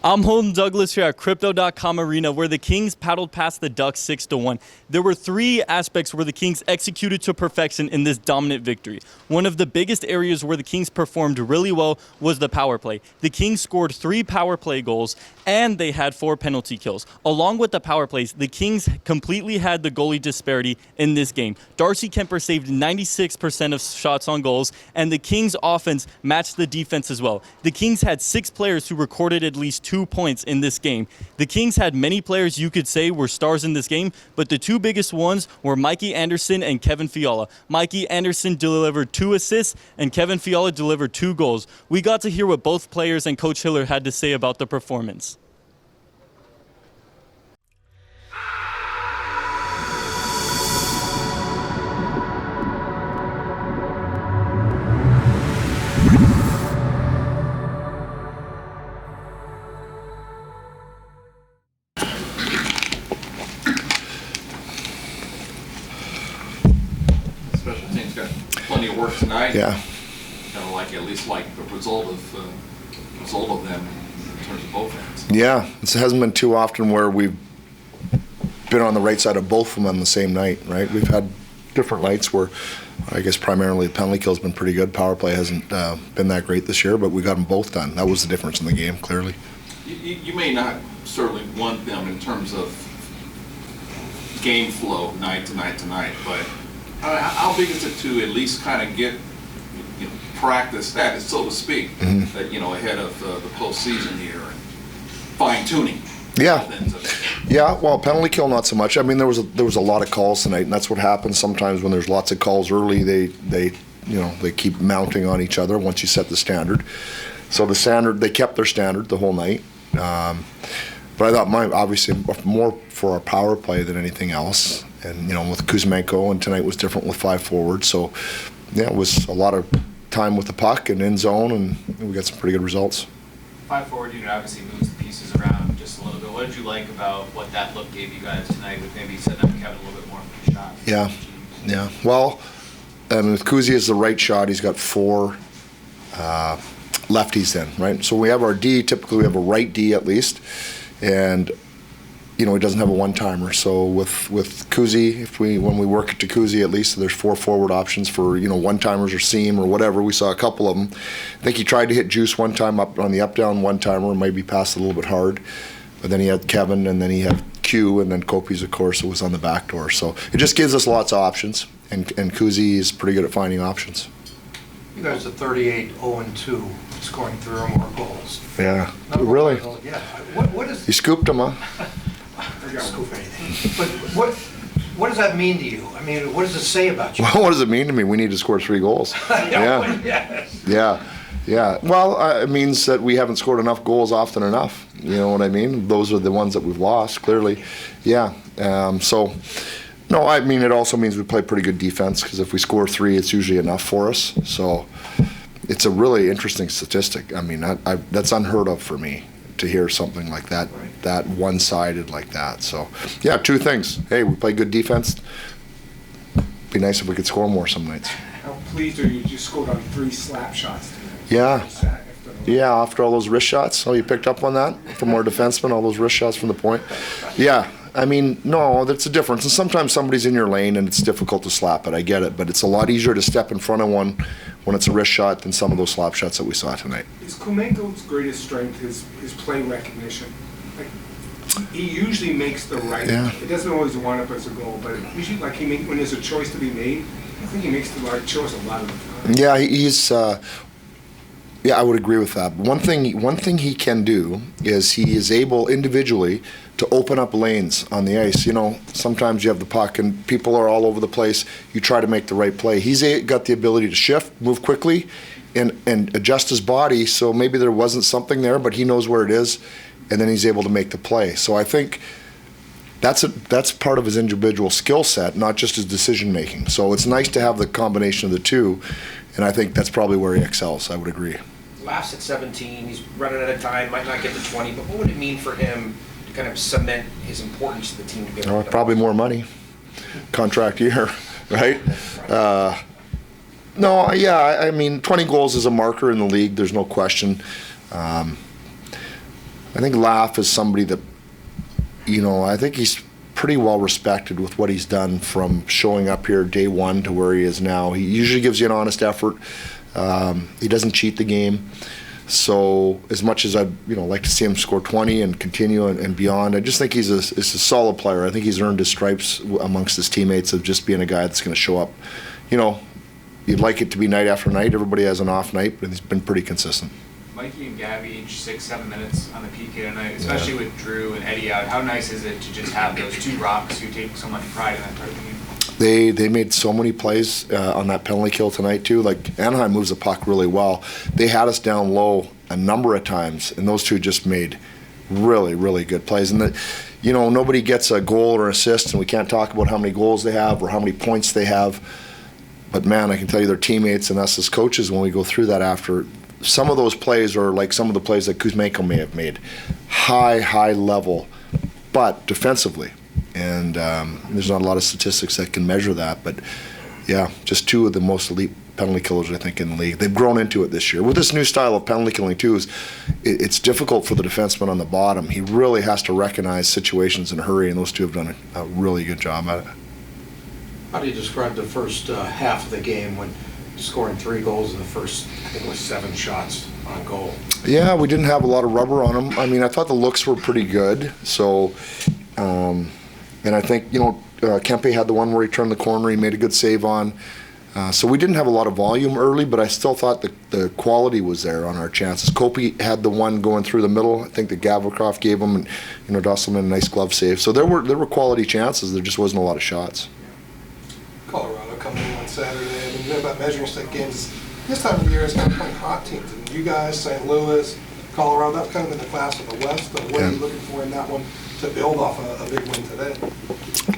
I'm Holden Douglas here at Crypto.com Arena, where the Kings paddled past the Ducks 6-1. There were three aspects where the Kings executed to perfection in this dominant victory. One of the biggest areas where the Kings performed really well was the power play. The Kings scored 3 power play goals, and they had 4 penalty kills. Along with the power plays, the Kings completely had the goalie disparity in this game. Darcy Kemper saved 96% of shots on goals, and the Kings' offense matched the defense as well. The Kings had 6 players who recorded at least 2 points in this game. The Kings had many players you could say were stars in this game, but the 2 biggest ones were Mikey Anderson and Kevin Fiala. Mikey Anderson delivered 2 assists, and Kevin Fiala delivered 2 goals. We got to hear what both players and Coach Hiller had to say about the performance. Special teams got plenty of work tonight. Yeah. Kind of like at least like the result of them in terms of both ends. Yeah, it hasn't been too often where we've been on the right side of both of them on the same night, right? We've had different nights where I guess primarily the penalty kill's been pretty good. Power play hasn't been that great this year, but we got them both done. That was the difference in the game, clearly. You may not certainly want them in terms of game flow night to night, but how big is it to at least kind of get practice that, so to speak, that ahead of the postseason here and fine tuning? Yeah, yeah. Well, penalty kill not so much. I mean, there was a lot of calls tonight, and that's what happens sometimes when there's lots of calls early. They keep mounting on each other once you set the standard. So the standard, they kept their standard the whole night. But I thought mine obviously more for our power play than anything else. And with Kuzmenko, and tonight was different with 5 forwards. So yeah, it was a lot of time with the puck and in zone, and we got some pretty good results. 5 forward unit obviously moves the pieces around just a little bit. What did you like about what that look gave you guys tonight with maybe setting up Kevin a little bit more for the shot? Yeah. Well, with Kuzi as the right shot, he's got 4 lefties then, right? So we have our D, typically we have a right D at least, and he doesn't have a one-timer. So with Kuzi, when we work it to Kuzi, at least there's 4 forward options for one-timers or seam or whatever. We saw a couple of them. I think he tried to hit Juice one time up on the up-down one-timer, maybe passed a little bit hard. But then he had Kevin, and then he had Q, and then Kopi's, of course, it was on the back door. So it just gives us lots of options, and Kuzi is pretty good at finding options. You guys are 38-0-2, scoring 3 or more goals. Yeah, really? Yeah. What is? You scooped him, huh? I didn't scoop anything. But what does that mean to you? I mean, what does it say about you? Well, what does it mean to me? We need to score 3 goals. Yeah. Yes. Yeah. Well, it means that we haven't scored enough goals often enough. You know what I mean? Those are the ones that we've lost, clearly. Yeah. No, I mean, it also means we play pretty good defense, because if we score 3, it's usually enough for us. So it's a really interesting statistic. I mean, that's unheard of for me to hear something like that, that one-sided like that. So, yeah, 2 things. Hey, we play good defense. Be nice if we could score more some nights. How pleased are you? You scored on 3 slap shots tonight. Yeah, after all those wrist shots. Oh, you picked up on that from our defensemen, all those wrist shots from the point? Yeah, I mean, no, that's a difference. And sometimes somebody's in your lane and it's difficult to slap it. I get it. But it's a lot easier to step in front of one when it's a wrist shot than some of those slap shots that we saw tonight. Is Kumenko's greatest strength his play recognition? Like, he usually makes the right. Yeah. It doesn't always wind up as a goal, but usually, like, when there's a choice to be made, I think he makes the right choice a lot of the time. Yeah, he's. Yeah, I would agree with that. One thing he can do is he is able individually to open up lanes on the ice. Sometimes you have the puck and people are all over the place. You try to make the right play. He's got the ability to shift, move quickly, and adjust his body. So maybe there wasn't something there, but he knows where it is, and then he's able to make the play. So I think that's part of his individual skill set, not just his decision making. So it's nice to have the combination of the 2, and I think that's probably where he excels. I would agree. Laughs at 17, he's running out of time, might not get to 20, but what would it mean for him to kind of cement his importance to the team to be able to probably more money. Contract year, right? No, yeah, I mean, 20 goals is a marker in the league, there's no question. I think Laugh is somebody that, I think he's pretty well respected with what he's done from showing up here day one to where he is now. He usually gives you an honest effort. He doesn't cheat the game. So as much as I'd like to see him score 20 and continue and beyond, I just think he's a solid player. I think he's earned his stripes amongst his teammates of just being a guy that's going to show up. You'd like it to be night after night. Everybody has an off night, but he's been pretty consistent. Mikey and Gabby each 6-7 minutes on the PK tonight, especially with Drew and Eddie out. How nice is it to just have those two rocks who take so much pride in that part of the game? They made so many plays on that penalty kill tonight too. Like Anaheim moves the puck really well. They had us down low a number of times, and those two just made really, really good plays. And nobody gets a goal or assist, and we can't talk about how many goals they have or how many points they have. But man, I can tell you, their teammates and us as coaches, when we go through that after, some of those plays are like some of the plays that Kuzmenko may have made, high level, but defensively. And there's not a lot of statistics that can measure that, but yeah, just two of the most elite penalty killers, I think, in the league. They've grown into it this year. With this new style of penalty killing, too, it's difficult for the defenseman on the bottom. He really has to recognize situations in a hurry, and those two have done a really good job at it. How do you describe the first half of the game when scoring 3 goals in the first, I think it was 7 shots on goal? Yeah, we didn't have a lot of rubber on them. I mean, I thought the looks were pretty good. So, and I think, Kempe had the one where he turned the corner, he made a good save on. So we didn't have a lot of volume early, but I still thought the quality was there on our chances. Kopi had the one going through the middle. I think that Gavrikov gave him, and Dusselman a nice glove save. So there were quality chances. There just wasn't a lot of shots. Colorado coming in on Saturday. I mean, about measuring stick games. This time of year is kind of playing hot teams. And you guys, St. Louis, Colorado, that's kind of in the class of the West. But what are you looking for in that one to build off a big win today?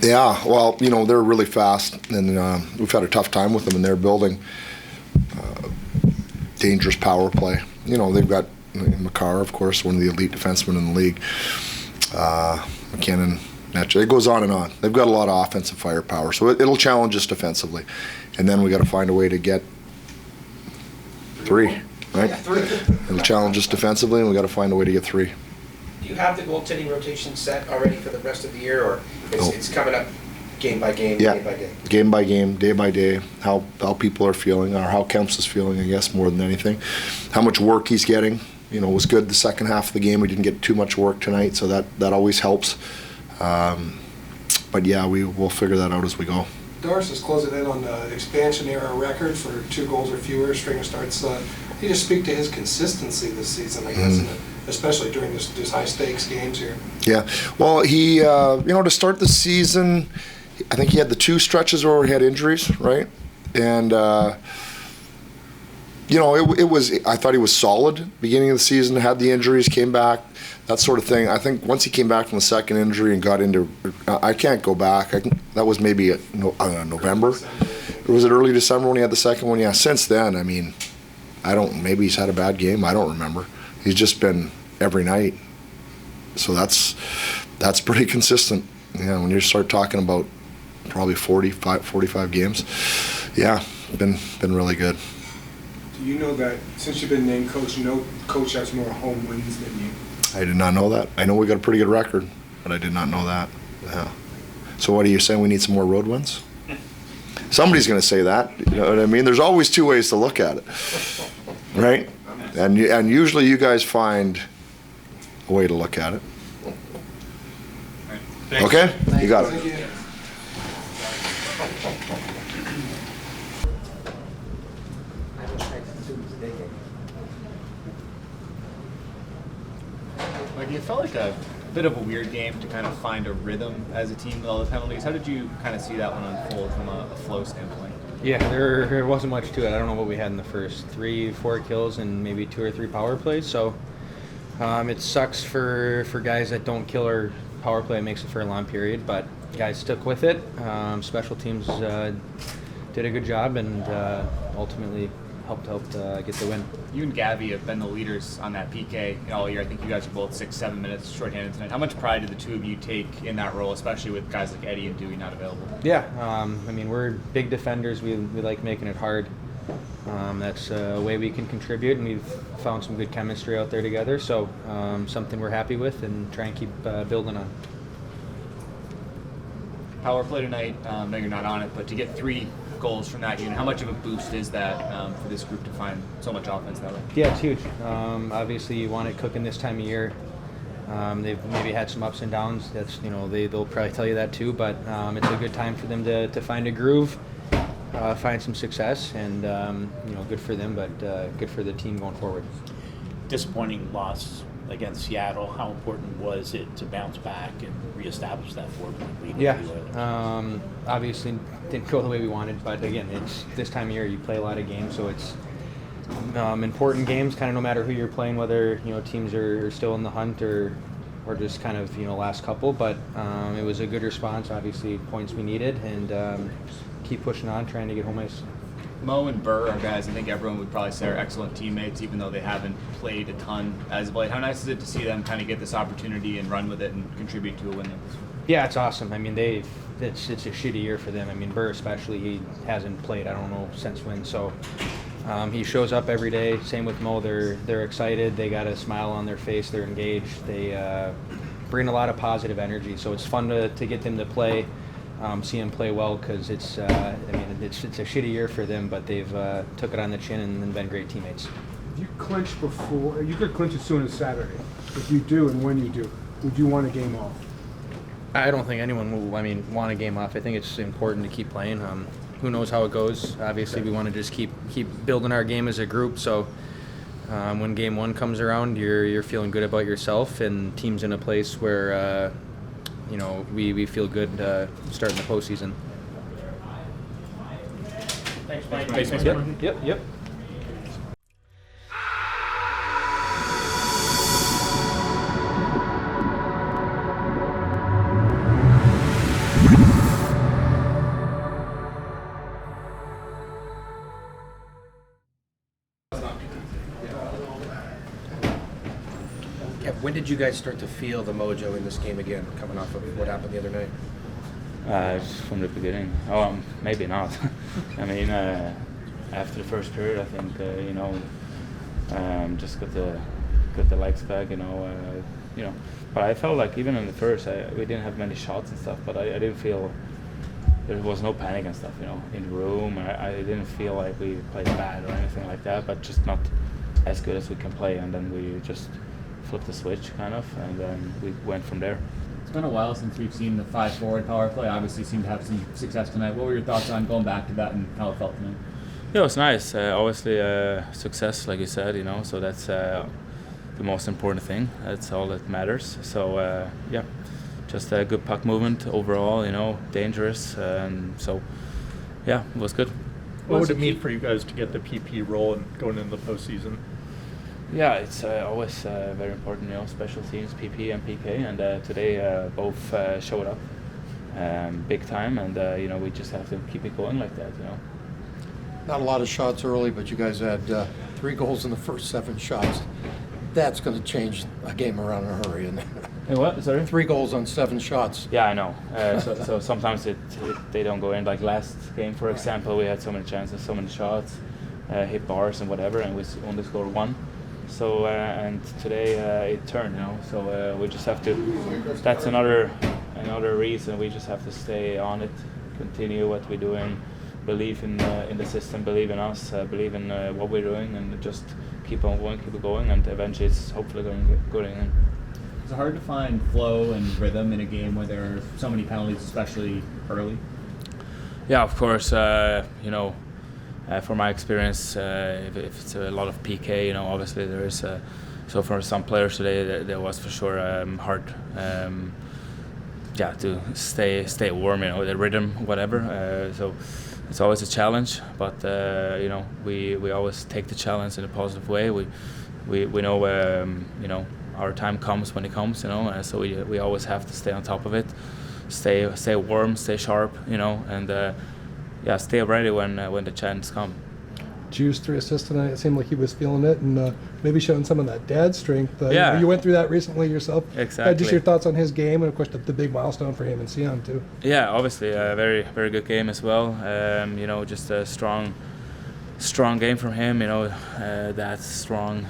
Yeah, well, they're really fast, and we've had a tough time with them, and they're building dangerous power play. They've got Makar, of course, one of the elite defensemen in the league. McKinnon, naturally. It goes on and on. They've got a lot of offensive firepower, so it'll challenge us defensively. And then we got to find a way to get 3, right? 3. It'll challenge us defensively, and we got to find a way to get 3. Do you have the goaltending rotation set already for the rest of the year, or it's coming up game by game, Yeah. day by day? Game by game, day by day, how people are feeling, or how Kemps is feeling, I guess, more than anything. How much work he's getting. It was good the second half of the game. We didn't get too much work tonight, so that always helps. But yeah, we'll figure that out as we go. Doris is closing in on the expansion era record for 2 goals or fewer string of starts. Can you just speak to his consistency this season, I guess, especially during these high stakes games here? Yeah, well, he to start the season, I think he had the 2 stretches where he had injuries, right? And it was. I thought he was solid beginning of the season. Had the injuries, came back, that sort of thing. I think once he came back from the second injury and got into, I can't go back. That was maybe November. Or was it early December when he had the second one? Yeah. Since then, I mean, maybe he's had a bad game. I don't remember. He's just been every night. So that's pretty consistent. Yeah. When you start talking about probably 45 games, yeah, been really good. Do you know that since you've been named coach, coach has more home wins than you? I did not know that. I know we got a pretty good record, but I did not know that. Yeah. So what are you saying? We need some more road wins? Somebody's going to say that. You know what I mean? There's always 2 ways to look at it, right? And usually you guys find a way to look at it. Okay? You got it. Thank you. Like, it felt like a bit of a weird game to kind of find a rhythm as a team with all the penalties. How did you kind of see that one unfold from a flow standpoint? Yeah, there wasn't much to it. I don't know what we had in the first 3-4 kills and maybe 2 or 3 power plays. So it sucks for guys that don't kill our power play. It makes it for a long period, but guys stuck with it. Special teams did a good job and ultimately helped get the win. You and Gabby have been the leaders on that PK all year. I think you guys are both 6-7 minutes shorthanded tonight. How much pride do the 2 of you take in that role, especially with guys like Eddie and Dewey not available? Yeah, I mean, we're big defenders. We like making it hard. That's a way we can contribute, and we've found some good chemistry out there together. So something we're happy with, and try and keep building on. Power play tonight. I know you're not on it, but to get 3 goals from that unit, how much of a boost is that for this group to find so much offense that way? Yeah, it's huge. Obviously, you want it cooking this time of year. They've maybe had some ups and downs. That's they'll probably tell you that too. But it's a good time for them to find a groove, find some success, and good for them, but good for the team going forward. Disappointing loss against Seattle. How important was it to bounce back and reestablish that 4-point lead? Yeah, obviously didn't go the way we wanted, but again, it's this time of year. You play a lot of games, so it's important games. Kind of no matter who you're playing, whether teams are still in the hunt or just kind of last couple. But it was a good response. Obviously, points we needed, and keep pushing on, trying to get home ice. Mo and Burr are guys I think everyone would probably say are excellent teammates, even though they haven't played a ton as of late. How nice is it to see them kind of get this opportunity and run with it and contribute to a win? Yeah, it's awesome. I mean, it's a shitty year for them. I mean, Burr especially, he hasn't played, I don't know since when. So he shows up every day. Same with Mo. They're excited. They got a smile on their face. They're engaged. They bring a lot of positive energy. So it's fun to get them to play. See them play well, because it's a shitty year for them, but they've took it on the chin and been great teammates. If you clinch before, you could clinch as soon as Saturday. If you do, and when you do, would you want a game off? I don't think anyone will, want a game off. I think it's important to keep playing. Who knows how it goes? Obviously, we want to just keep building our game as a group. So when game 1 comes around, you're feeling good about yourself, and team's in a place where we feel good starting the postseason. Thanks, Mike. Yep. When did you guys start to feel the mojo in this game again, coming off of what happened the other night? Just from the beginning. Maybe not. After the first period, I think just got the legs back. But I felt like even in the first, we didn't have many shots and stuff. But I didn't feel there was no panic and stuff. In the room, I didn't feel like we played bad or anything like that. But just not as good as we can play, and then we just flipped the switch kind of, and then we went from there. It's been a while since we've seen the 5-forward power play. Obviously seemed to have some success tonight. What were your thoughts on going back to that and how it felt tonight? Yeah, it was nice. Obviously success, like you said, so that's the most important thing. That's all that matters. So just a good puck movement overall, dangerous, and so yeah, it was good. What would it mean for you guys to get the PP role and going into the postseason? Yeah, it's always very important, special teams, PP and PK, and today both showed up big time, and we just have to keep it going like that, Not a lot of shots early, but you guys had 3 goals in the first 7 shots. That's going to change a game around in a hurry. And hey, what? Sorry? 3 goals on 7 shots. Yeah, I know. So sometimes they don't go in. Like last game, for example, we had so many chances, so many shots, hit bars and whatever, and we only scored 1. So and today it turned, So we just have to. That's another reason we just have to stay on it, continue what we're doing, believe in the system, believe in us, believe in what we're doing, and just keep on going, keep it going, and eventually it's hopefully going in. Is it hard to find flow and rhythm in a game where there are so many penalties, especially early? Yeah, of course. From my experience, if it's a lot of PK, obviously there is. So for some players today, there was for sure hard, to stay warm, the rhythm, whatever. So it's always a challenge, but we always take the challenge in a positive way. We know our time comes when it comes, so we always have to stay on top of it, stay warm, stay sharp, and. Stay ready when the chance comes. Juice 3 assists tonight. It seemed like he was feeling it, and maybe showing some of that dad strength. Yeah. You went through that recently yourself. Exactly. Just your thoughts on his game, and of course the big milestone for him and Sion too. Yeah, obviously a very, very good game as well. Just a strong strong game from him. That's strong.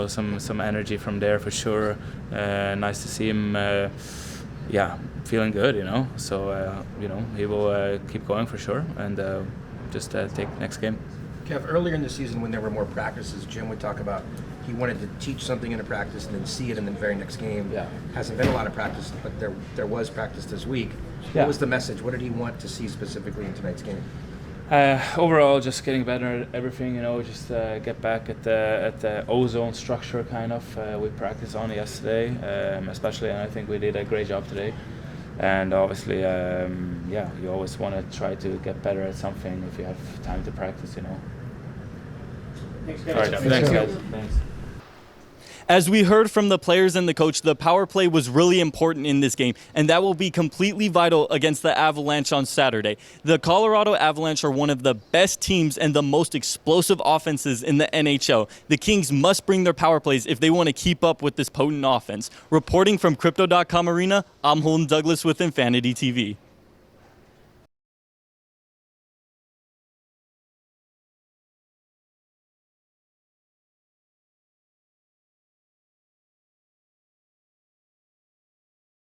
Some energy from there for sure. Nice to see him. Feeling good. So he will keep going for sure, and just take next game. Kev, earlier in the season when there were more practices, Jim would talk about he wanted to teach something in a practice and then see it in the very next game. Yeah. Hasn't been a lot of practice, but there was practice this week. Yeah. What was the message? What did he want to see specifically in tonight's game? Overall, just getting better at everything. Just get back at the ozone structure kind of. We practiced on it yesterday, especially, and I think we did a great job today. And obviously, you always want to try to get better at something if you have time to practice. Thanks, All right, thanks, guys. Thanks. As we heard from the players and the coach, the power play was really important in this game, and that will be completely vital against the Avalanche on Saturday. The Colorado Avalanche are one of the best teams and the most explosive offenses in the NHL. The Kings must bring their power plays if they want to keep up with this potent offense. Reporting from Crypto.com Arena, I'm Holden Douglas with Infanity TV.